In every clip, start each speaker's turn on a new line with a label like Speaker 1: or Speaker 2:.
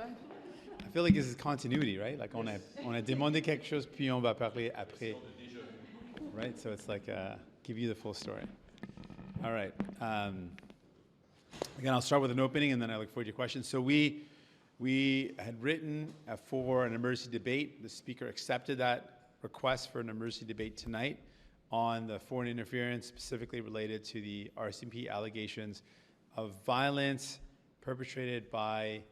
Speaker 1: I feel like this is continuity, right? Like on a demandé quelque chose, puis on va parler après. Right? So it's like give you the full story. All right. Again, I'll start with an opening, and then I look forward to your questions. So we had written for an emergency debate. The speaker accepted that request for an emergency debate tonight on the foreign interference, specifically related to the RCMP allegations of violence perpetrated by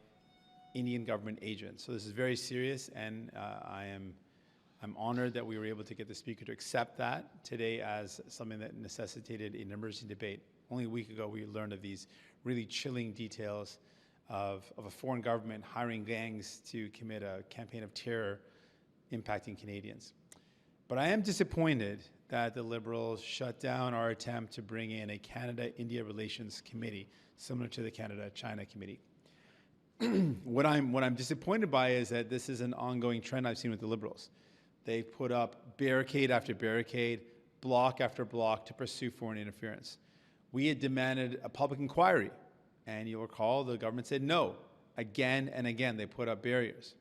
Speaker 1: Indian government agents. So this is very serious, and I'm honored that we were able to get the speaker to accept that today as something that necessitated an emergency debate. Only a week ago, we learned of these really chilling details of a foreign government hiring gangs to commit a campaign of terror impacting Canadians. But I am disappointed that the Liberals shut down our attempt to bring in a Canada-India Relations Committee, similar to the Canada-China Committee. What I'm disappointed by is that this is an ongoing trend I've seen with the Liberals. They've put up barricade after barricade, block after block to pursue foreign interference. We had demanded a public inquiry, and you'll recall the government said no. Again and again, they put up barriers.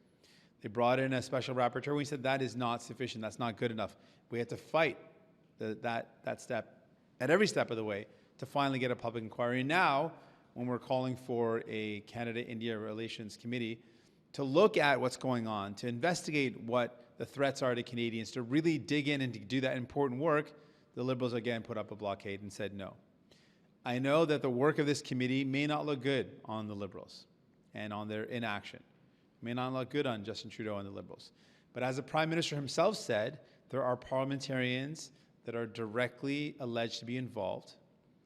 Speaker 1: They brought in a special rapporteur. We said that is not sufficient. That's not good enough. We had to fight that step at every step of the way to finally get a public inquiry. And now, when we're calling for a Canada-India Relations Committee to look at what's going on, to investigate what the threats are to Canadians, to really dig in and to do that important work, the Liberals again put up a blockade and said no. I know that the work of this committee may not look good on the Liberals and on their inaction. It may not look good on Justin Trudeau and the Liberals. But as the Prime Minister himself said, there are parliamentarians that are directly alleged to be involved,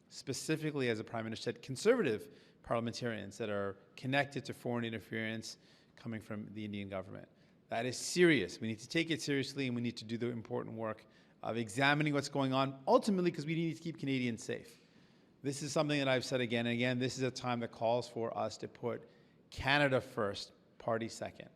Speaker 1: specifically, as the Prime Minister said, Conservative parliamentarians that are connected to foreign interference coming from the Indian government. That is serious. We need to take it seriously, and we need to do the important work of examining what's going on, ultimately because we need to keep Canadians safe. This is something that I've said again and again. This is a time that calls for us to put Canada first, party second.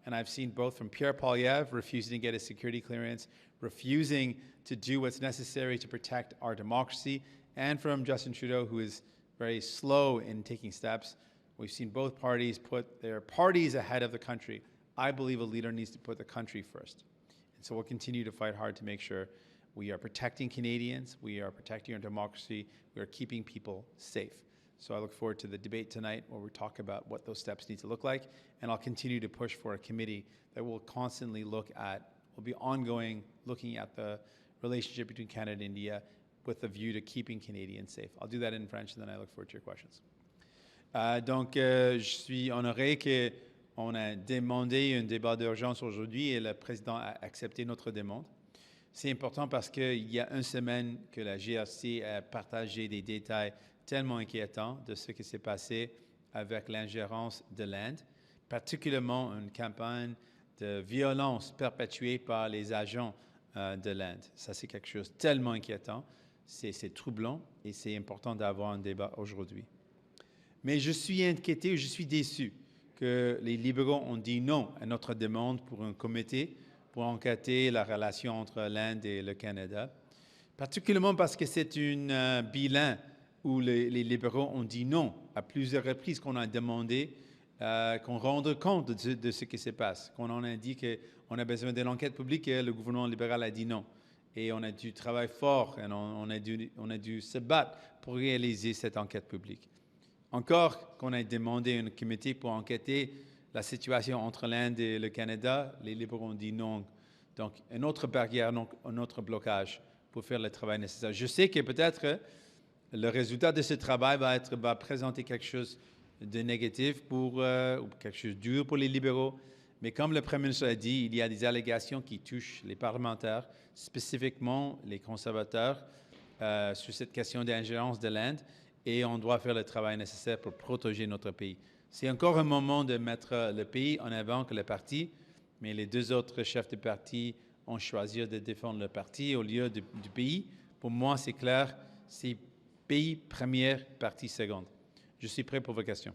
Speaker 1: And I've seen both from Pierre Poilievre refusing to get a security clearance, refusing to do what's necessary to protect our democracy, and from Justin Trudeau, who is very slow in taking steps. We've seen both parties put their parties ahead of the country. I believe a leader needs to put the country first. And so we'll continue to fight hard to make sure we are protecting Canadians, we are protecting our democracy, we are keeping people safe. So I look forward to the debate tonight where we talk about what those steps need to look like, and I'll continue to push for a committee that will constantly look at, will be ongoing, looking at the relationship between Canada and India with a view to keeping Canadians safe. I'll do that in French, and then I look forward to your questions. Je suis honoré qu'on a demandé un débat d'urgence aujourd'hui et le président a accepté notre demande. C'est important parce qu'il y a une semaine que la GRC a partagé des détails tellement inquiétants de ce qui s'est passé avec l'ingérence de l'Inde, particulièrement une campagne de violence perpétuée par les agents de l'Inde. Ça, c'est quelque chose de tellement inquiétant, c'est troublant et c'est important d'avoir un débat aujourd'hui. Mais je suis inquiété, je suis déçu que les libéraux ont dit non à notre demande pour un comité pour enquêter la relation entre l'Inde et le Canada, particulièrement parce que c'est un bilan où les libéraux ont dit non à plusieurs reprises, qu'on a demandé qu'on rende compte de ce qui se passe, qu'on en a dit qu'on a besoin d'une enquête publique et le gouvernement libéral a dit non. Et on a dû travailler fort et on a dû se battre pour réaliser cette enquête publique. Encore qu'on a demandé un comité pour enquêter la situation entre l'Inde et le Canada, les libéraux ont dit non. Donc, une autre barrière, donc un autre blocage pour faire le travail nécessaire. Je sais que peut-être le résultat de ce travail va présenter quelque chose de négatif ou quelque chose de dur pour les libéraux. Mais comme le Premier ministre a dit, il y a des allégations qui touchent les parlementaires, spécifiquement les conservateurs, sur cette question d'ingérence de l'Inde. Et on doit faire le travail nécessaire pour protéger notre pays. C'est encore un moment de mettre le pays en avant que le parti, mais les deux autres chefs de parti ont choisi de défendre le parti au lieu du pays. Pour moi, c'est clair, c'est pays première, parti seconde. Je suis prêt pour vos questions.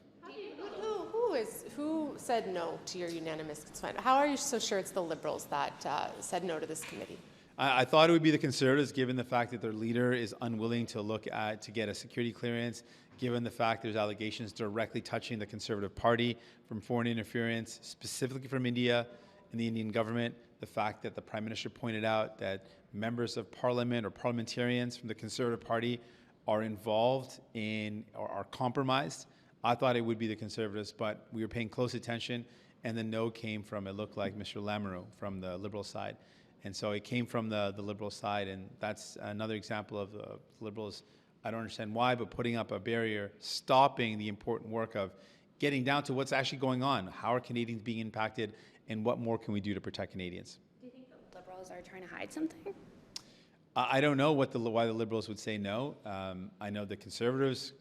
Speaker 2: Who said no to your unanimous consent? How are you so sure it's the Liberals that said no to this committee?
Speaker 1: I thought it would be the Conservatives, given the fact that their leader is unwilling to look at, to get a security clearance, given the fact there's allegations directly touching the Conservative Party from foreign interference, specifically from India and the Indian government, the fact that the Prime Minister pointed out that members of Parliament or parliamentarians from the Conservative Party are involved in or are compromised. I thought it would be the Conservatives, but we were paying close attention, and the no came from, it looked like Mr. Lamoureux from the Liberal side. And so it came from the Liberal side, and that's another example of the Liberals, I don't understand why, but putting up a barrier, stopping the important work of getting down to what's actually going on. How are Canadians being impacted, and what more can we do to protect Canadians?
Speaker 3: Do you think the Liberals are trying to hide something?
Speaker 1: I don't know why the Liberals would say no. I know the Conservatives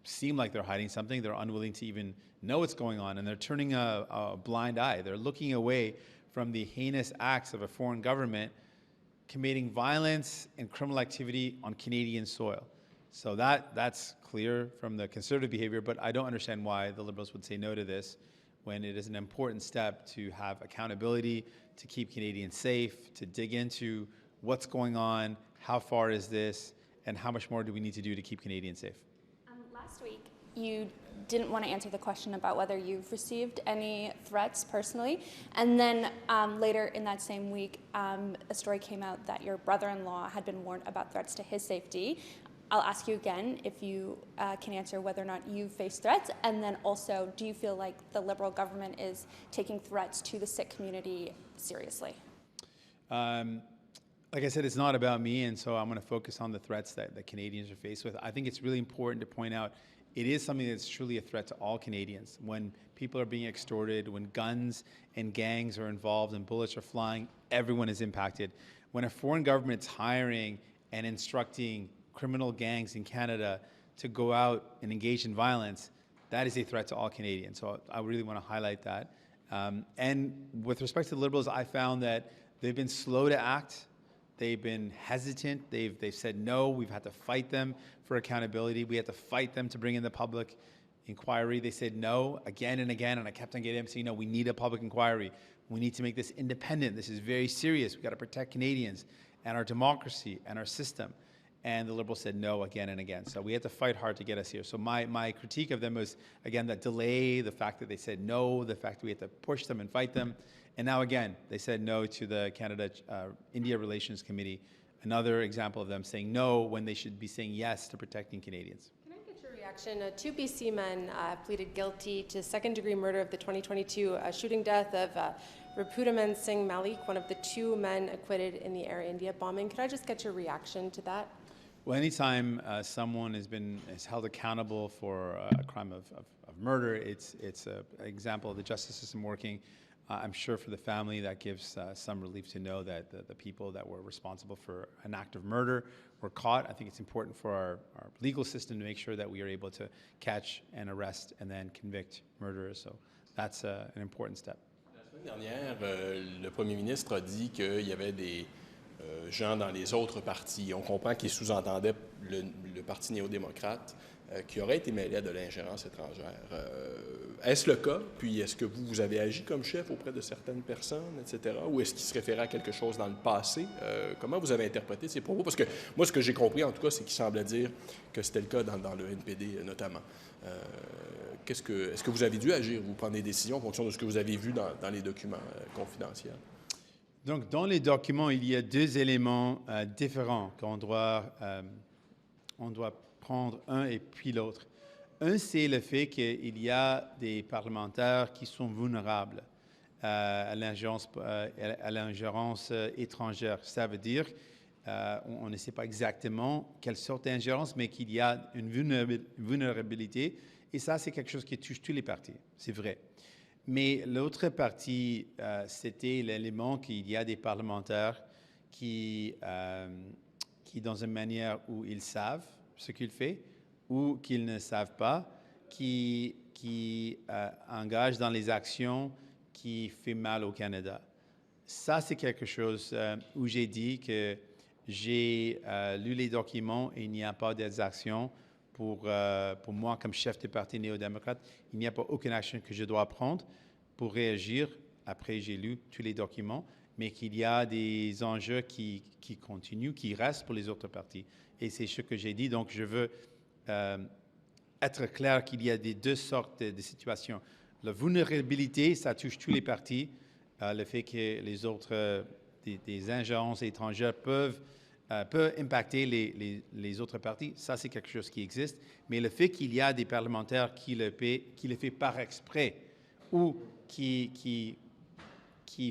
Speaker 1: seem like they're hiding something. They're unwilling to even know what's going on, and they're turning a blind eye. They're looking away from the heinous acts of a foreign government committing violence and criminal activity on Canadian soil. So that's clear from the Conservative behavior, but I don't understand why the Liberals would say no to this when it is an important step to have accountability, to keep Canadians safe, to dig into what's going on, how far is this, and how much more do we need to do to keep Canadians safe.
Speaker 3: Last week, you didn't want to answer the question about whether you've received any threats personally. And then later in that same week, a story came out that your brother-in-law had been warned about threats to his safety. I'll ask you again if you can answer whether or not you've faced threats. And then also, do you feel like the Liberal government is taking threats to the Sikh community seriously?
Speaker 1: Like I said, it's not about me, and so I'm going to focus on the threats that Canadians are faced with. I think it's really important to point out it is something that's truly a threat to all Canadians. When people are being extorted, when guns and gangs are involved and bullets are flying, everyone is impacted. When a foreign government's hiring and instructing criminal gangs in Canada to go out and engage in violence, that is a threat to all Canadians. So I really want to highlight that. And with respect to the Liberals, I found that they've been slow to act. They've been hesitant. They've said no. We've had to fight them for accountability. We had to fight them to bring in the public inquiry. They said no again and again, and I kept on getting them saying, no, we need a public inquiry. We need to make this independent. This is very serious. We've got to protect Canadians and our democracy and our system. And the Liberals said no again and again. So we had to fight hard to get us here. So my critique of them was, again, that delay, the fact that they said no, the fact that we had to push them and fight them. And now again, they said no to the Canada-India Relations Committee. Another example of them saying no when they should be saying yes to protecting Canadians.
Speaker 2: Can I get your reaction? Two BC men pleaded guilty to second-degree murder of the 2022 shooting death of Rapudaman Singh Malik, one of the two men acquitted in the Air India bombing. Could I just get your reaction to that?
Speaker 1: Well, anytime someone is held accountable for a crime of murder, it's an example of the justice system working. I'm sure for the family that gives some relief to know that the people that were responsible for an act of murder were caught. I think it's important for our legal system to make sure that we are able to catch and arrest and then convict murderers. So that's an important step.
Speaker 4: La semaine dernière, le premier ministre a dit qu'il y avait des gens dans les autres partis. On comprend qu'il sous-entendait le Parti néo-démocrate qui aurait été mêlé à de l'ingérence étrangère. Est-ce le cas? Puis est-ce que vous avez agi comme chef auprès de certaines personnes, etc.? Ou est-ce qu'il se référait à quelque chose dans le passé? Comment vous avez interprété ces propos? Parce que moi, ce que j'ai compris, en tout cas, c'est qu'il semblait dire que c'était le cas dans le NPD notamment. Est-ce que vous avez dû agir, vous prendre des décisions en fonction de ce que vous avez vu dans les documents confidentiels?
Speaker 1: Donc, dans les documents, il y a deux éléments différents qu'on doit prendre un et puis l'autre. Un, c'est le fait qu'il y a des parlementaires qui sont vulnérables à l'ingérence étrangère. Ça veut dire, on ne sait pas exactement quelle sorte d'ingérence, mais qu'il y a une vulnérabilité. Et ça, c'est quelque chose qui touche tous les partis. C'est vrai. Mais l'autre partie, c'était l'élément qu'il y a des parlementaires qui, dans une manière où ils savent ce qu'ils font ou qu'ils ne savent pas, qui engagent dans les actions qui font mal au Canada. Ça, c'est quelque chose où j'ai dit que j'ai lu les documents et il n'y a pas des actions pour moi, comme chef de parti néo-démocrate, il n'y a pas aucune action que je dois prendre pour réagir. Après, j'ai lu tous les documents, mais qu'il y a des enjeux qui continuent, qui restent pour les autres partis. Et c'est ce que j'ai dit. Donc, je veux être clair qu'il y a des deux sortes de situations. La vulnérabilité, ça touche tous les partis. Le fait que les autres, des ingérences étrangères peuvent impacter les autres partis, ça c'est quelque chose qui existe. Mais le fait qu'il y a des parlementaires qui le fait par exprès ou qui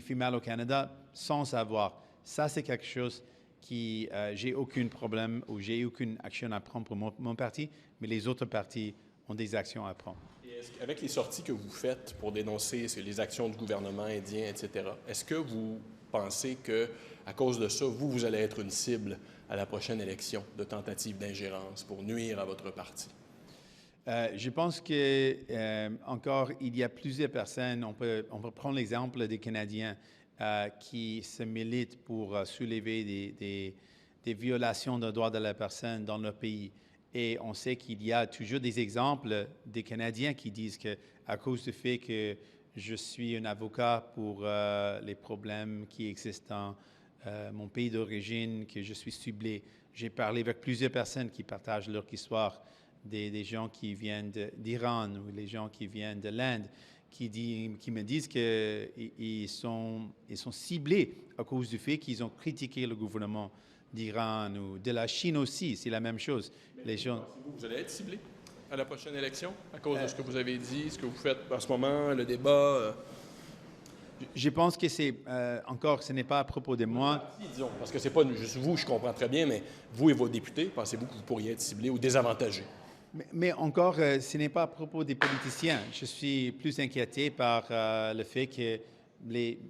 Speaker 1: fait mal au Canada sans savoir, ça c'est quelque chose qui, j'ai aucun problème ou j'ai aucune action à prendre pour mon parti, mais les autres partis ont des actions à prendre.
Speaker 4: Et avec les sorties que vous faites pour dénoncer les actions du gouvernement indien, etc., est-ce que vous pensez qu'à cause de ça, vous allez être une cible à la prochaine élection de tentative d'ingérence pour nuire à votre parti?
Speaker 1: Je pense que encore, il y a plusieurs personnes. On peut prendre l'exemple des Canadiens qui se militent pour soulever des violations de droits de la personne dans leur pays. Et on sait qu'il y a toujours des exemples des Canadiens qui disent qu'à cause du fait que je suis un avocat pour les problèmes qui existent dans mon pays d'origine, que je suis ciblé. J'ai parlé avec plusieurs personnes qui partagent leur histoire, des gens qui viennent d'Iran ou les gens qui viennent de l'Inde, qui me disent qu'ils sont ciblés à cause du fait qu'ils ont critiqué le gouvernement d'Iran ou de la Chine aussi, c'est la même chose. Les gens...
Speaker 4: Vous allez être ciblé à la prochaine élection à cause de ce que vous avez dit, ce que vous faites en ce moment, le débat?
Speaker 1: Je pense que c'est encore, ce n'est pas à propos de moi.
Speaker 4: Disons, parce que c'est pas juste vous, je comprends très bien, mais vous et vos députés, pensez-vous que vous pourriez être ciblé ou désavantagé?
Speaker 1: Mais encore, ce n'est pas à propos des politiciens. Je suis plus inquiété par le fait que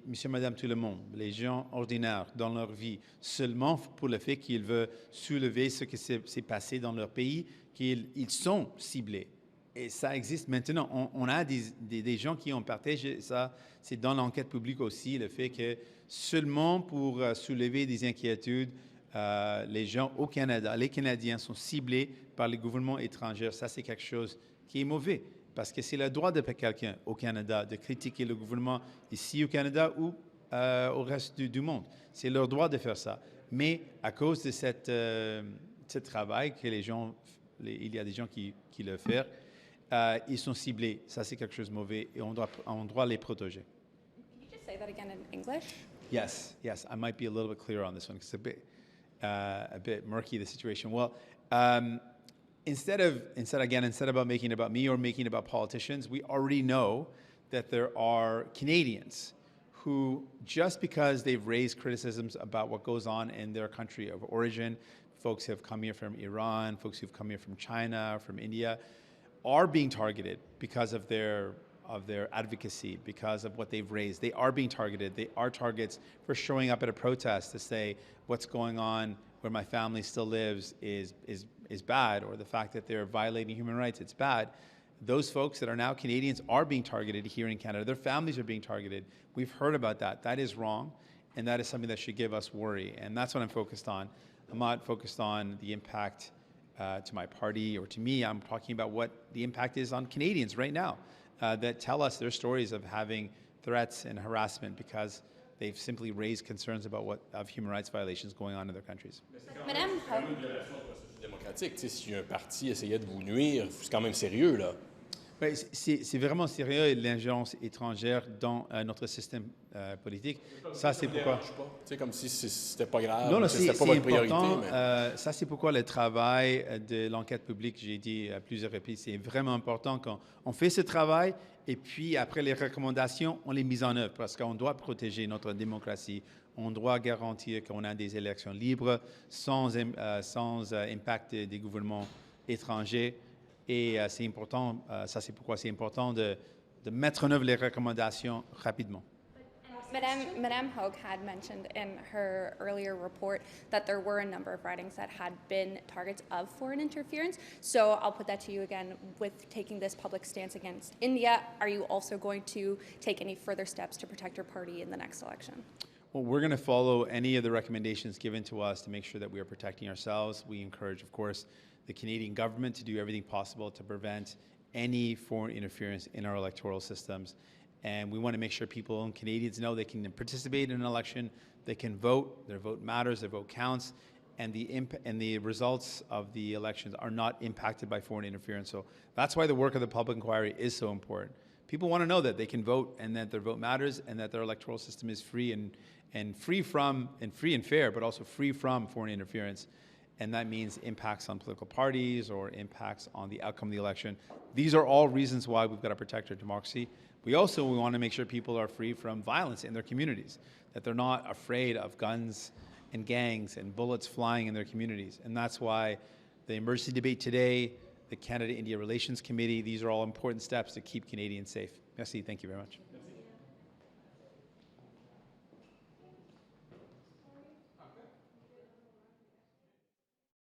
Speaker 1: monsieur, madame, tout le monde, les gens ordinaires dans leur vie, seulement pour le fait qu'ils veulent soulever ce qui s'est passé dans leur pays, qu'ils sont ciblés. Et ça existe maintenant. On a des gens qui ont partagé ça. C'est dans l'enquête publique aussi, le fait que seulement pour soulever des inquiétudes, les gens au Canada, les Canadiens sont ciblés par les gouvernements étrangers. Ça, c'est quelque chose qui est mauvais. Parce que c'est le droit de quelqu'un au Canada de critiquer le gouvernement ici au Canada ou au reste du monde. C'est leur droit de faire ça. Mais à cause de ce travail que les gens, il y a des gens qui le font, ils sont ciblés. Ça, c'est quelque chose de mauvais et on doit les protéger.
Speaker 3: Can you just say that again in English?
Speaker 1: Yes. I might be a little bit clearer on this one because it's a bit murky, the situation. Well, instead about making it about me or making it about politicians, we already know that there are Canadians who, just because they've raised criticisms about what goes on in their country of origin, folks who have come here from Iran, folks who've come here from China, from India, are being targeted because of their advocacy, because of what they've raised. They are being targeted. They are targets for showing up at a protest to say what's going on where my family still lives is bad, or the fact that they're violating human rights, it's bad. Those folks that are now Canadians are being targeted here in Canada. Their families are being targeted. We've heard about that. That is wrong, and that is something that should give us worry, and that's what I'm focused on. I'm not focused on the impact to my party or to me. I'm talking about what the impact is on Canadians right now that tell us their stories of having threats and harassment because they've simply raised concerns about human rights violations going on in their countries.
Speaker 3: Madame,
Speaker 4: Démocratique, si un parti essayait de vous nuire, c'est quand même sérieux, là.
Speaker 1: Oui, c'est vraiment sérieux l'ingérence étrangère dans notre système politique. Ça, c'est pourquoi.
Speaker 4: C'est comme si c'était pas grave,
Speaker 1: Non,
Speaker 4: c'était pas votre priorité.
Speaker 1: Mais... ça, c'est pourquoi le travail de l'enquête publique, j'ai dit à plusieurs reprises, c'est vraiment important quand on fait ce travail et puis après les recommandations, on les met en œuvre parce qu'on doit protéger notre démocratie. On doit garantir qu'on a des élections libres sans impact des gouvernements étrangers. Et c'est important, ça c'est pourquoi c'est important de mettre en œuvre les recommandations rapidement.
Speaker 3: Madame Hogue had mentioned in her earlier report that there were a number of writings that had been targets of foreign interference. So I'll put that to you again with taking this public stance against India. Are you also going to take any further steps to protect your party in the next election?
Speaker 1: Well, we're going to follow any of the recommendations given to us to make sure that we are protecting ourselves. We encourage, of course, the Canadian government to do everything possible to prevent any foreign interference in our electoral systems. And we want to make sure people and Canadians know they can participate in an election, they can vote, their vote matters, their vote counts, and the results of the elections are not impacted by foreign interference. So that's why the work of the public inquiry is so important. People want to know that they can vote and that their vote matters and that their electoral system is free and free and fair, but also free from foreign interference. And that means impacts on political parties or impacts on the outcome of the election. These are all reasons why we've got to protect our democracy. We want to make sure people are free from violence in their communities, that they're not afraid of guns and gangs and bullets flying in their communities. And that's why the emergency debate today, the Canada-India Relations Committee, these are all important steps to keep Canadians safe. Merci, thank you very much.